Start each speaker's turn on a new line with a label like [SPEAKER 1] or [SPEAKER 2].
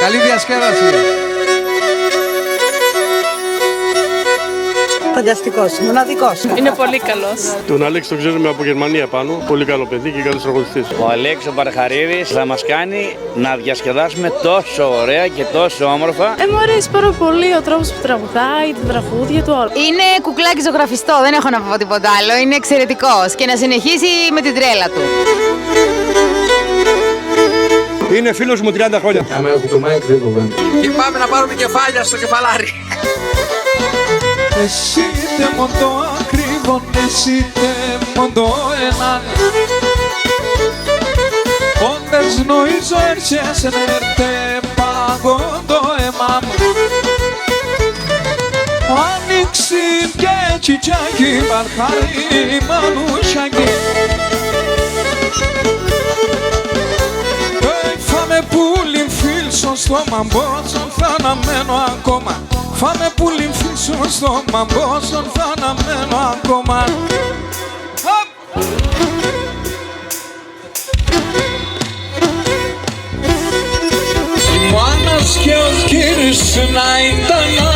[SPEAKER 1] Καλή διασκέδαση.
[SPEAKER 2] Φανταστικός, μοναδικός.
[SPEAKER 3] Είναι πολύ καλός.
[SPEAKER 4] Τον Αλέξη τον ξέρουμε από Γερμανία πάνω. Πολύ καλό παιδί και καλός τραγουδιστής.
[SPEAKER 5] Ο Αλέξης ο Παρχαρίδης θα μας κάνει να διασκεδάσουμε τόσο ωραία και τόσο όμορφα.
[SPEAKER 3] Μου αρέσει πάρα πολύ ο τρόπος που τραγουδάει, τα τραγούδια του, όλα.
[SPEAKER 6] Είναι κουκλάκι ζωγραφιστό, δεν έχω να πω τίποτα άλλο. Είναι εξαιρετικός και να συνεχίσει με την τρέλα του.
[SPEAKER 4] Είναι φίλος μου 30 χρόνια.
[SPEAKER 1] Άμα έχω το μάικ δεν κοβένει. Και πάμε να πάρουμε κεφάλια στο κεφαλάρι.
[SPEAKER 7] Εσύ τε μοντό ακριβόν, εσύ τε μοντό έναν. Όντες νοήσω έρχεσαι νερτε παγόντο εμάμ. Άνοιξη και τσιτσάκι παρχάρι μανουσάκι. Φάμε πουλιν φίλσον στο μαμπόσον θα αναμένω ακόμα. Φάμε πουλιν φίλσον στο μαμπόσον θα αναμένω ακόμα. Ο Άννας και ο Κύρις να ήταν